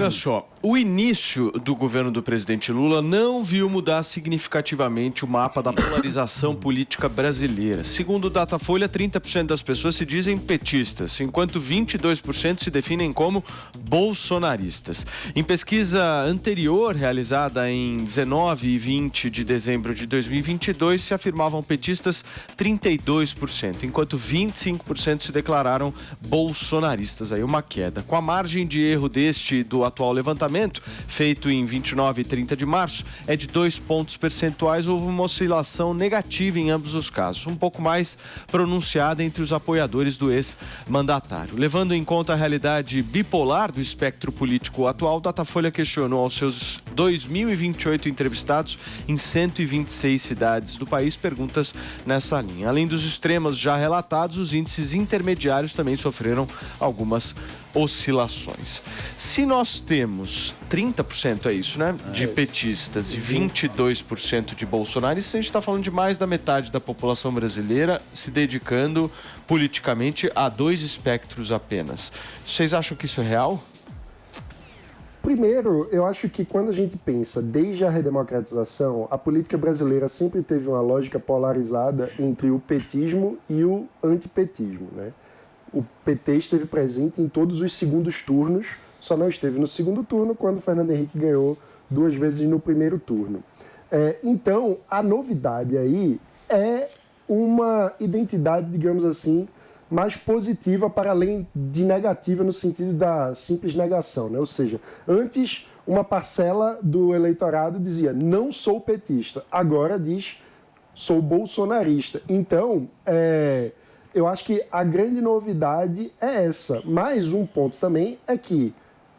Olha só, o início do governo do presidente Lula não viu mudar significativamente o mapa da polarização política brasileira. Segundo o Datafolha, 30% das pessoas se dizem petistas, enquanto 22% se definem como bolsonaristas. Em pesquisa anterior, realizada em 19 e 20 de dezembro de 2022, se afirmavam petistas 32%, enquanto 25% se declararam bolsonaristas. Aí uma queda. Com a margem de erro do atual levantamento, feito em 29 e 30 de março, é de 2 pontos percentuais. Houve uma oscilação negativa em ambos os casos, um pouco mais pronunciada entre os apoiadores do ex-mandatário. Levando em conta a realidade bipolar do espectro político atual, Datafolha questionou aos seus 2.028 entrevistados em 126 cidades do país perguntas nessa linha. Além dos extremos já relatados, os índices intermediários também sofreram algumas oscilações. Se nós temos 30%, é isso, né? De petistas e 22% de bolsonaristas, a gente está falando de mais da metade da população brasileira se dedicando politicamente a dois espectros apenas. Vocês acham que isso é real? Primeiro, eu acho que quando a gente pensa desde a redemocratização, a política brasileira sempre teve uma lógica polarizada entre o petismo e o antipetismo, né? O PT esteve presente em todos os segundos turnos, só não esteve no segundo turno quando o Fernando Henrique ganhou 2 vezes no primeiro turno. Então, a novidade aí é uma identidade, digamos assim, mais positiva para além de negativa no sentido da simples negação, né? Ou seja, antes uma parcela do eleitorado dizia não sou petista, agora diz sou bolsonarista. Então, eu acho que a grande novidade é essa. Mais um ponto também é que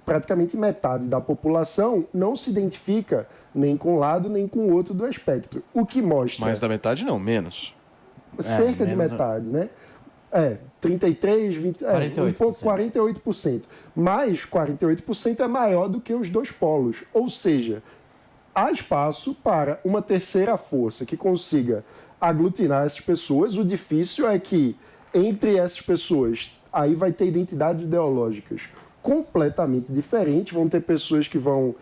praticamente metade da população não se identifica nem com um lado nem com o outro do espectro. O que mostra... Mais da metade não, menos. Cerca de metade, né? 33, 20... 48%. Um pouco, 48%. Mas 48% é maior do que os dois polos. Ou seja, há espaço para uma terceira força que consiga aglutinar essas pessoas. O difícil é que entre essas pessoas aí vai ter identidades ideológicas completamente diferentes. Vão ter pessoas que vão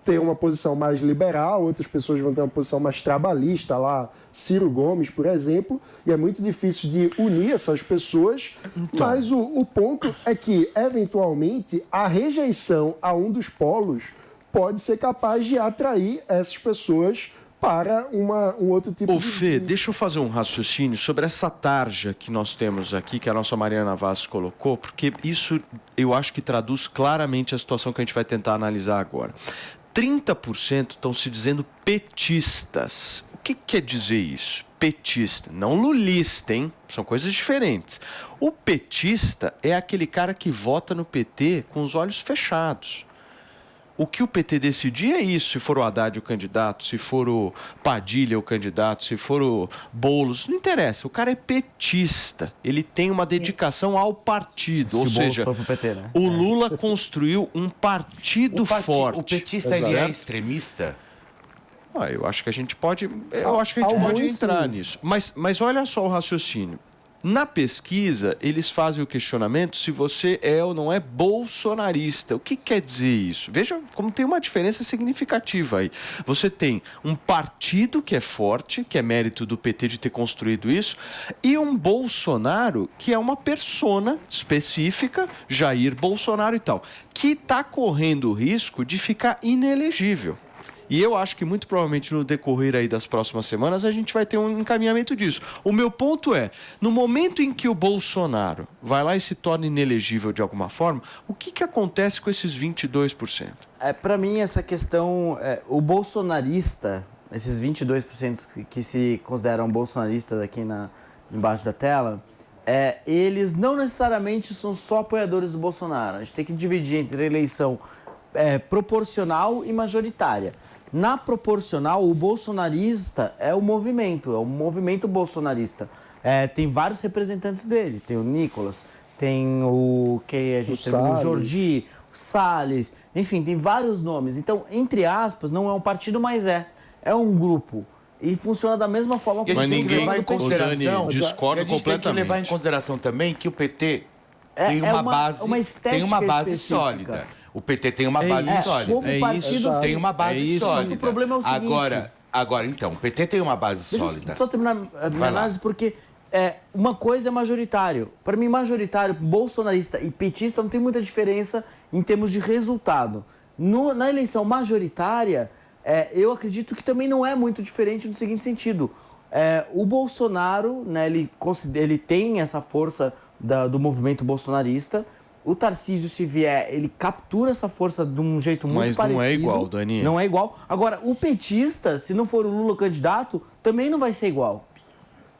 ter uma posição mais liberal, outras pessoas vão ter uma posição mais trabalhista, lá Ciro Gomes, por exemplo, e é muito difícil de unir essas pessoas, mas o ponto é que, eventualmente, a rejeição a um dos polos pode ser capaz de atrair essas pessoas para um outro tipo de... Fê, deixa eu fazer um raciocínio sobre essa tarja que nós temos aqui, que a nossa Mariana Vaz colocou, porque isso eu acho que traduz claramente a situação que a gente vai tentar analisar agora. 30% estão se dizendo petistas. O que quer dizer isso? Petista, não lulista, hein? São coisas diferentes. O petista é aquele cara que vota no PT com os olhos fechados. O que o PT decidir é isso, se for o Haddad o candidato, se for o Padilha o candidato, se for o Boulos, não interessa, o cara é petista, ele tem uma dedicação ao partido, ou seja, for pro PT, né? o Lula construiu um partido forte. O petista ele é extremista? Eu acho que a gente pode, entrar nisso, mas olha só o raciocínio. Na pesquisa, eles fazem o questionamento se você é ou não é bolsonarista. O que quer dizer isso? Veja como tem uma diferença significativa aí. Você tem um partido que é forte, que é mérito do PT de ter construído isso, e um Bolsonaro que é uma persona específica, Jair Bolsonaro e tal, que está correndo o risco de ficar inelegível. E eu acho que muito provavelmente no decorrer aí das próximas semanas a gente vai ter um encaminhamento disso. O meu ponto é, no momento em que o Bolsonaro vai lá e se torna inelegível de alguma forma, o que acontece com esses 22%? Para mim, essa questão, o bolsonarista, esses 22% que se consideram bolsonaristas aqui embaixo da tela, eles não necessariamente são só apoiadores do Bolsonaro. A gente tem que dividir entre eleição proporcional e majoritária. Na proporcional, o bolsonarista é o movimento bolsonarista. Tem vários representantes dele, tem o Nicolas, tem o Jordi, o Salles, enfim, tem vários nomes. Então, entre aspas, não é um partido, mas é um grupo. E funciona da mesma forma que a gente tem que levar em consideração. Discordo completamente. A gente tem que levar em consideração também que o PT tem uma base específica. sólida. O PT tem uma base sólida. Como partido, isso. Tem uma base sólida. O problema é o seguinte... Agora, então, o PT tem uma base Deixa sólida. eu só terminar a minha análise, porque uma coisa é majoritário. Para mim, majoritário, bolsonarista e petista não tem muita diferença em termos de resultado. Na eleição majoritária, eu acredito que também não é muito diferente no seguinte sentido. O Bolsonaro, né, ele tem essa força do movimento bolsonarista. O Tarcísio, se vier, ele captura essa força de um jeito muito parecido. Mas não é igual, Dani. Não é igual. Agora, o petista, se não for o Lula candidato, também não vai ser igual.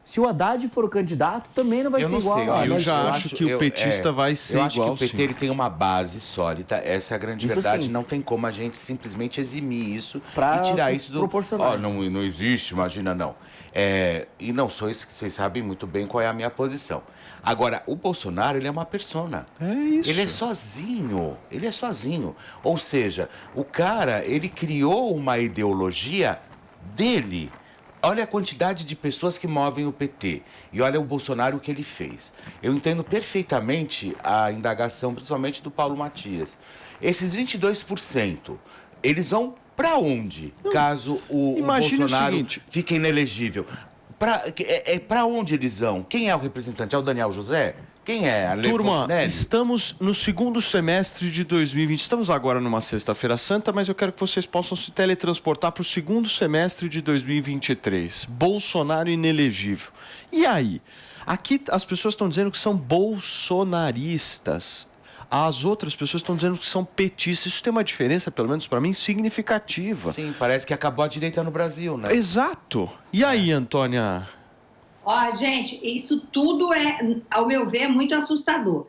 Se o Haddad for o candidato, também não vai ser igual. Eu já acho que o petista vai ser igual, Eu acho que o PT ele tem uma base sólida, essa é a grande Isso verdade. sim. Não tem como a gente simplesmente eximir isso Pra e tirar isso do... proporcionais. Não existe, imagina, não. E não sou isso que vocês sabem muito bem qual é a minha posição. Agora, o Bolsonaro, ele é uma persona. É isso. Ele é sozinho. Ou seja, o cara, ele criou uma ideologia dele. Olha a quantidade de pessoas que movem o PT. E olha o Bolsonaro, o que ele fez. Eu entendo perfeitamente a indagação, principalmente do Paulo Matias. Esses 22%, eles vão para onde, caso o Bolsonaro fique inelegível? Para onde eles vão? Quem é o representante? É o Daniel José? Quem é? A Turma, estamos no segundo semestre de 2020. Estamos agora numa sexta-feira santa, mas eu quero que vocês possam se teletransportar para o segundo semestre de 2023. Bolsonaro inelegível. E aí? Aqui as pessoas estão dizendo que são bolsonaristas. As outras pessoas estão dizendo que são petistas. Isso tem uma diferença, pelo menos para mim, significativa. Sim, parece que acabou a direita no Brasil, né? Exato. E aí, Antônia? Ó, gente, isso tudo ao meu ver, muito assustador.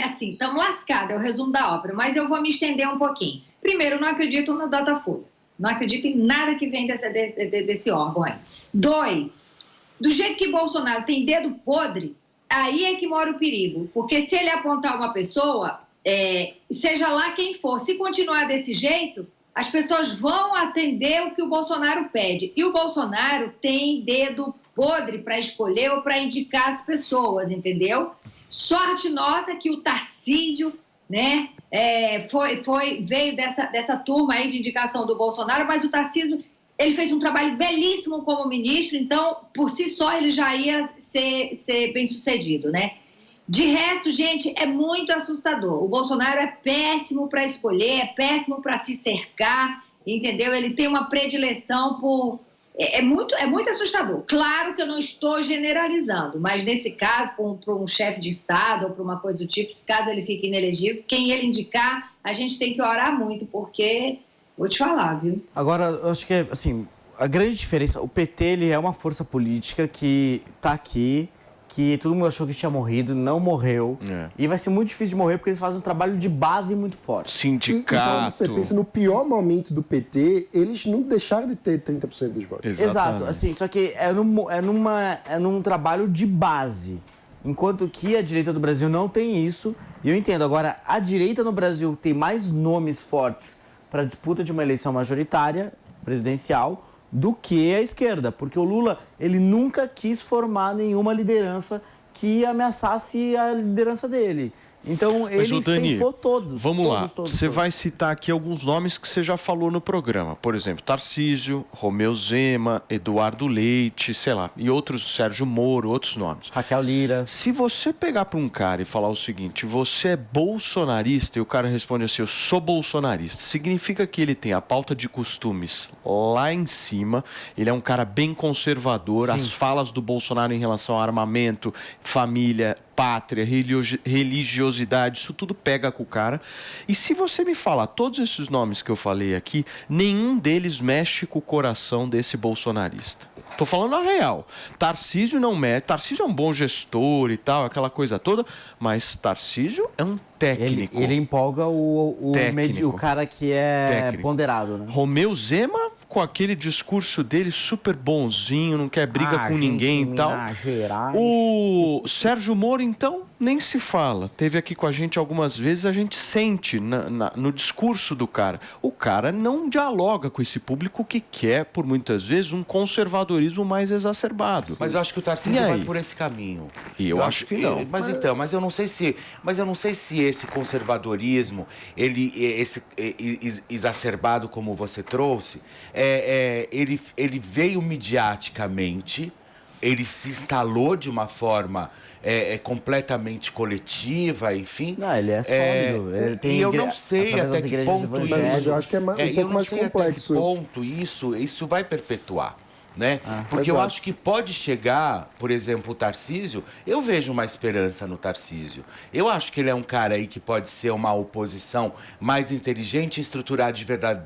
Assim, estamos lascados, é o resumo da ópera, mas eu vou me estender um pouquinho. Primeiro, eu não acredito no Datafolha. Não acredito em nada que vem desse órgão aí. 2, do jeito que Bolsonaro tem dedo podre, aí é que mora o perigo. Porque se ele apontar uma pessoa, seja lá quem for, se continuar desse jeito, as pessoas vão atender o que o Bolsonaro pede. E o Bolsonaro tem dedo podre para escolher ou para indicar as pessoas, entendeu? Sorte nossa que o Tarcísio, né, veio dessa turma aí de indicação do Bolsonaro, mas o Tarcísio, ele fez um trabalho belíssimo como ministro, então, por si só, ele já ia ser bem-sucedido, né? De resto, gente, é muito assustador. O Bolsonaro é péssimo para escolher, é péssimo para se cercar, entendeu? Ele tem uma predileção por... É muito assustador. Claro que eu não estou generalizando, mas nesse caso, para um chefe de Estado ou para uma coisa do tipo, caso ele fique inelegível, quem ele indicar, a gente tem que orar muito, porque... Vou te falar, viu? Agora, eu acho que, assim, a grande diferença... O PT, ele é uma força política que está aqui, que todo mundo achou que tinha morrido, não morreu. E vai ser muito difícil de morrer porque eles fazem um trabalho de base muito forte. Sindicato. Então, você pensa no pior momento do PT, eles não deixaram de ter 30% dos votos. Exato, assim, só que é num trabalho de base. Enquanto que a direita do Brasil não tem isso, e eu entendo. Agora, a direita no Brasil tem mais nomes fortes para a disputa de uma eleição majoritária, presidencial, do que a esquerda. Porque o Lula, ele nunca quis formar nenhuma liderança que ameaçasse a liderança dele. Então, ele ceifou todos. Vamos lá. Você vai citar aqui alguns nomes que você já falou no programa. Por exemplo, Tarcísio, Romeu Zema, Eduardo Leite, sei lá, e outros, Sérgio Moro, outros nomes. Raquel Lira. Se você pegar para um cara e falar o seguinte, você é bolsonarista, e o cara responde assim, eu sou bolsonarista, significa que ele tem a pauta de costumes lá em cima, ele é um cara bem conservador, as falas do Bolsonaro em relação ao armamento, família, pátria, religiosidade, isso tudo pega com o cara. E se você me falar todos esses nomes que eu falei aqui, nenhum deles mexe com o coração desse bolsonarista. Tô falando a real. Tarcísio não mexe. Tarcísio é um bom gestor e tal, aquela coisa toda, mas Tarcísio é um técnico. Ele empolga o cara que é ponderado, né? Romeu Zema, com aquele discurso dele super bonzinho, não quer briga com ninguém e tal. O Sérgio Moro, então, nem se fala. Teve aqui com a gente algumas vezes, a gente sente no discurso do cara. O cara não dialoga com esse público que quer, por muitas vezes, um conservadorismo mais exacerbado. Mas eu acho que o Tarcísio vai por esse caminho. E eu acho que não. Mas eu não sei se esse conservadorismo, esse exacerbado como você trouxe, ele veio midiaticamente, ele se instalou de uma forma completamente coletiva, enfim. Não, ele é sólido. Ele tem e eu não sei até que ponto isso... Mas eu acho que é um pouco mais complexo. Até que ponto isso vai perpetuar. Né? Porque eu acho que pode chegar, por exemplo, o Tarcísio, eu vejo uma esperança no Tarcísio. Eu acho que ele é um cara aí que pode ser uma oposição mais inteligente e estruturar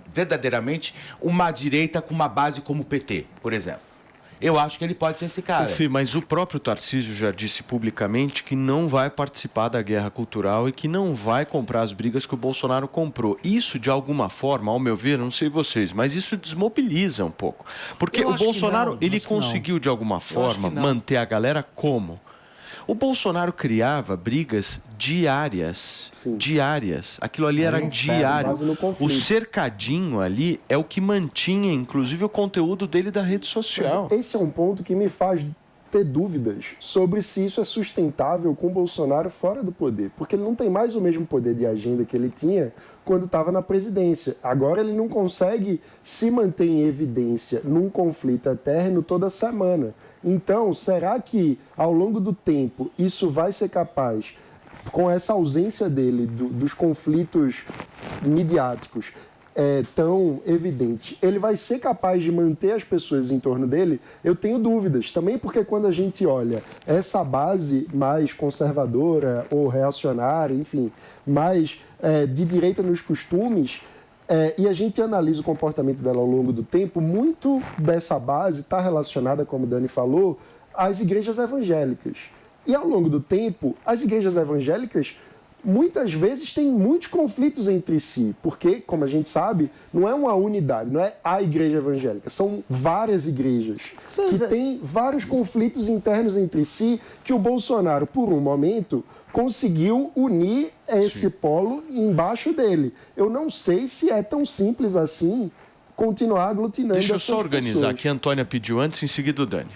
verdadeiramente uma direita com uma base como o PT, por exemplo. Eu acho que ele pode ser esse cara. Fih, mas o próprio Tarcísio já disse publicamente que não vai participar da guerra cultural e que não vai comprar as brigas que o Bolsonaro comprou. Isso, de alguma forma, ao meu ver, não sei vocês, mas isso desmobiliza um pouco. Porque o Bolsonaro, ele conseguiu, de alguma forma, manter a galera como? O Bolsonaro criava brigas diárias. Sim. Diárias. Aquilo ali era diário. O cercadinho ali é o que mantinha, inclusive, o conteúdo dele da rede social. Mas esse é um ponto que me faz ter dúvidas sobre se isso é sustentável com o Bolsonaro fora do poder. Porque ele não tem mais o mesmo poder de agenda que ele tinha quando estava na presidência. Agora ele não consegue se manter em evidência num conflito eterno toda semana. Então, será que ao longo do tempo isso vai ser capaz, com essa ausência dele dos conflitos midiáticos tão evidentes, ele vai ser capaz de manter as pessoas em torno dele? Eu tenho dúvidas. Também porque quando a gente olha essa base mais conservadora ou reacionária, enfim, mais de direita nos costumes, e a gente analisa o comportamento dela ao longo do tempo, muito dessa base está relacionada, como o Dani falou, às igrejas evangélicas. E ao longo do tempo, as igrejas evangélicas muitas vezes têm muitos conflitos entre si, porque, como a gente sabe, não é uma unidade, não é a igreja evangélica, são várias igrejas que têm vários conflitos internos entre si, que o Bolsonaro, por um momento, conseguiu unir esse polo embaixo dele. Eu não sei se é tão simples assim continuar aglutinando essas pessoas. Deixa eu só organizar aqui, a Antônia pediu antes, em seguida o Dani.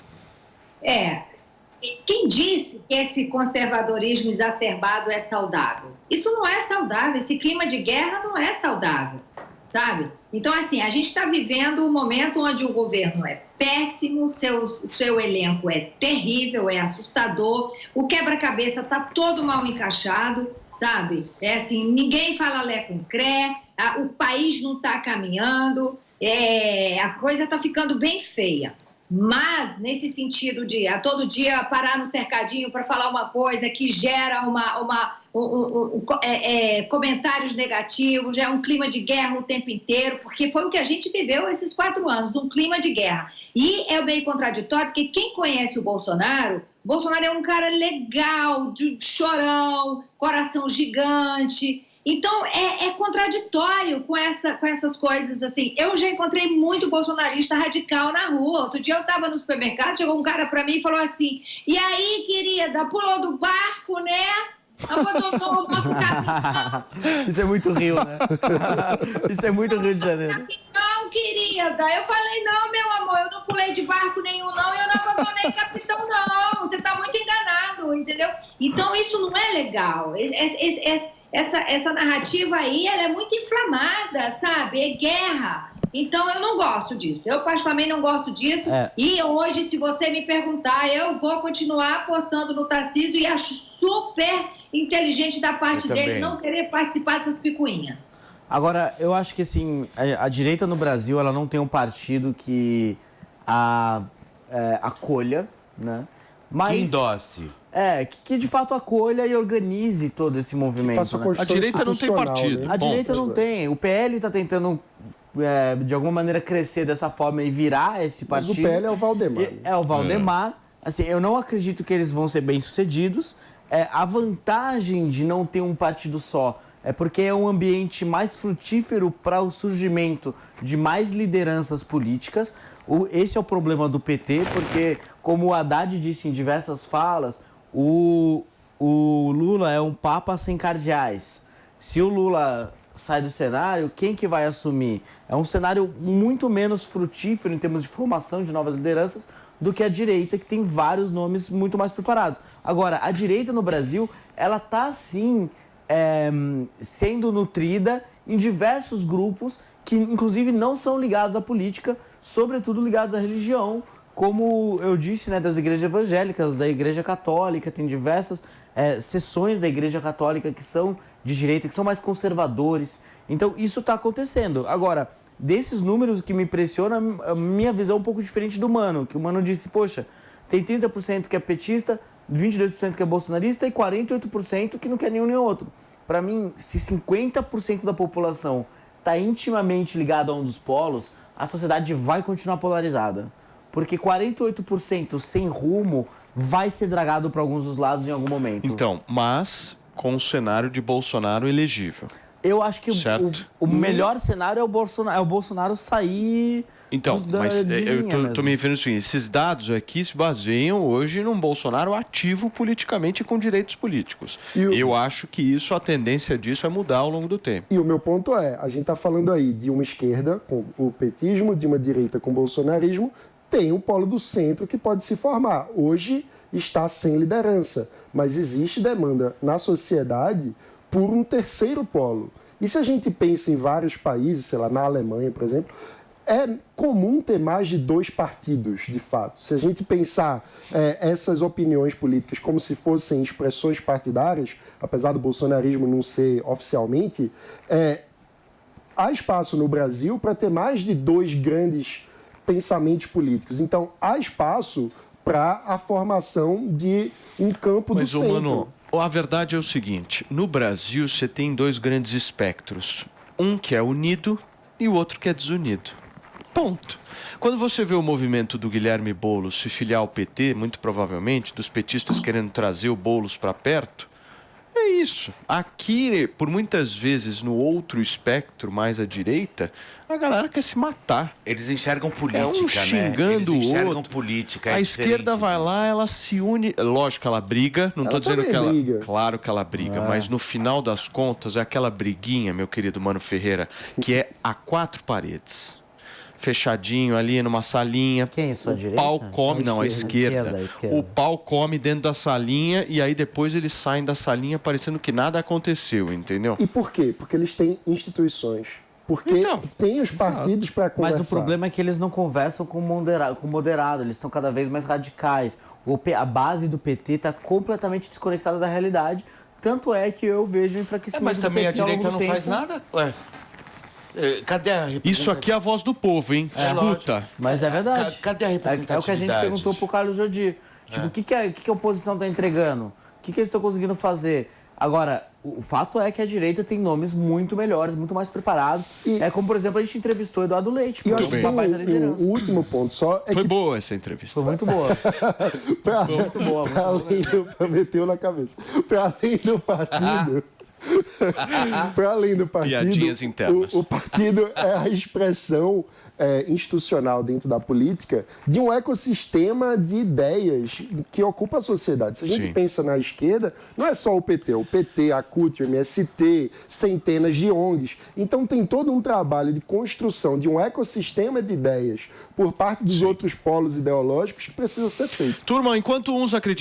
Quem disse que esse conservadorismo exacerbado é saudável? Isso não é saudável, esse clima de guerra não é saudável, sabe? Então, assim, a gente está vivendo um momento onde o governo é péssimo, seu elenco é terrível, é assustador, o quebra-cabeça está todo mal encaixado, sabe? É assim, ninguém fala lé com cré, o país não está caminhando, a coisa está ficando bem feia. Mas, nesse sentido de a todo dia parar no cercadinho para falar uma coisa que gera comentários negativos, é um clima de guerra o tempo inteiro, porque foi o que a gente viveu esses 4 anos, um clima de guerra. E é meio contraditório, porque quem conhece o Bolsonaro é um cara legal, de chorão, coração gigante. Então, é contraditório com essas coisas, assim. Eu já encontrei muito bolsonarista radical na rua. Outro dia eu estava no supermercado, chegou um cara para mim e falou assim, e aí, querida, pulou do barco, né? Abandonou o nosso capitão. Isso é muito Rio, né? Isso é muito Rio de Janeiro. Capitão, querida. Eu falei, não, meu amor, eu não pulei de barco nenhum, não, e eu não abandonei capitão, não. Você está muito enganado, entendeu? Então, isso não é legal. Essa narrativa aí, ela é muito inflamada, sabe? É guerra. Então, eu não gosto disso. Eu, particularmente, não gosto disso. E hoje, se você me perguntar, eu vou continuar apostando no Tarcísio e acho super inteligente da parte dele não querer participar dessas picuinhas. Agora, eu acho que, assim, a direita no Brasil, ela não tem um partido que acolha, né? Mas... Que endosse. Que de fato acolha e organize todo esse movimento. Né? A direita não tem partido. Né? A direita não tem. O PL está tentando, de alguma maneira, crescer dessa forma e virar esse partido. Mas o PL é o Valdemar. É o Valdemar. Assim, eu não acredito que eles vão ser bem-sucedidos. A vantagem de não ter um partido só é porque é um ambiente mais frutífero para o surgimento de mais lideranças políticas. Esse é o problema do PT, porque, como o Haddad disse em diversas falas, o o Lula é um papa sem cardeais. Se o Lula sai do cenário, quem que vai assumir? É um cenário muito menos frutífero em termos de formação de novas lideranças do que a direita, que tem vários nomes muito mais preparados. Agora, a direita no Brasil, ela está, sim, sendo nutrida em diversos grupos que, inclusive, não são ligados à política, sobretudo ligados à religião, como eu disse, né, das igrejas evangélicas, da Igreja Católica, tem diversas seções da Igreja Católica que são de direita, que são mais conservadores. Então, isso está acontecendo. Agora, desses números, o que me impressiona, a minha visão é um pouco diferente do Mano, que o Mano disse, poxa, tem 30% que é petista, 22% que é bolsonarista e 48% que não quer nenhum nem outro. Para mim, se 50% da população está intimamente ligado a um dos polos, a sociedade vai continuar polarizada. Porque 48% sem rumo vai ser dragado para alguns dos lados em algum momento. Então, mas com o cenário de Bolsonaro elegível. Eu acho que o melhor cenário é o Bolsonaro sair... Então, mas eu tô me referindo assim, esses dados aqui se baseiam hoje num Bolsonaro ativo politicamente e com direitos políticos. Eu acho que isso, a tendência disso é mudar ao longo do tempo. E o meu ponto é, a gente está falando aí de uma esquerda com o petismo, de uma direita com o bolsonarismo, tem um polo do centro que pode se formar. Hoje está sem liderança, mas existe demanda na sociedade por um terceiro polo. E se a gente pensa em vários países, sei lá, na Alemanha, por exemplo, é comum ter mais de 2 partidos, de fato. Se a gente pensar essas opiniões políticas como se fossem expressões partidárias, apesar do bolsonarismo não ser oficialmente, há espaço no Brasil para ter mais de 2 grandes pensamentos políticos. Então, há espaço para a formação de um campo do centro. Mano, a verdade é o seguinte, no Brasil você tem 2 grandes espectros. Um que é unido e o outro que é desunido. Ponto. Quando você vê o movimento do Guilherme Boulos se filiar ao PT, muito provavelmente, dos petistas querendo trazer o Boulos para perto, é isso. Aqui, por muitas vezes, no outro espectro, mais à direita, a galera quer se matar. Eles enxergam política, é um xingando Eles enxergam outro. política. A esquerda vai lá, ela se une. Lógico, ela briga. Não estou dizendo que ela... briga. Claro que ela briga, mas no final das contas é aquela briguinha, meu querido Mano Ferreira, que é a 4 paredes. Fechadinho ali numa salinha. Quem? Sua direita? O pau come, não, a esquerda. O pau come dentro da salinha e aí depois eles saem da salinha parecendo que nada aconteceu, entendeu? E por quê? Porque eles têm instituições. Porque tem os partidos para conversar. Mas o problema é que eles não conversam com moderado, eles estão cada vez mais radicais. A base do PT está completamente desconectada da realidade, tanto é que eu vejo o enfraquecimento mas também do a PT ao longo direita do não faz tempo. nada? Ué. Cadê a representatividade? Isso aqui é a voz do povo, hein? Escuta. Mas é verdade. Cadê a representatividade? É o que a gente perguntou pro Carlos Jodir. Tipo, o que a oposição está entregando? O que eles estão conseguindo fazer? Agora, o fato é que a direita tem nomes muito melhores, muito mais preparados. Como, por exemplo, a gente entrevistou o Eduardo Leite. E eu acho que o último ponto só é Foi boa essa entrevista. Foi muito boa. Muito boa. Para além meteu na cabeça. Para além do partido... Para além do partido, piadinhas internas. O partido é a expressão institucional dentro da política de um ecossistema de ideias que ocupa a sociedade. Se a gente pensa na esquerda, não é só o PT, a CUT, o MST, centenas de ONGs. Então tem todo um trabalho de construção de um ecossistema de ideias por parte dos outros polos ideológicos que precisa ser feito. Turma, enquanto uns acreditam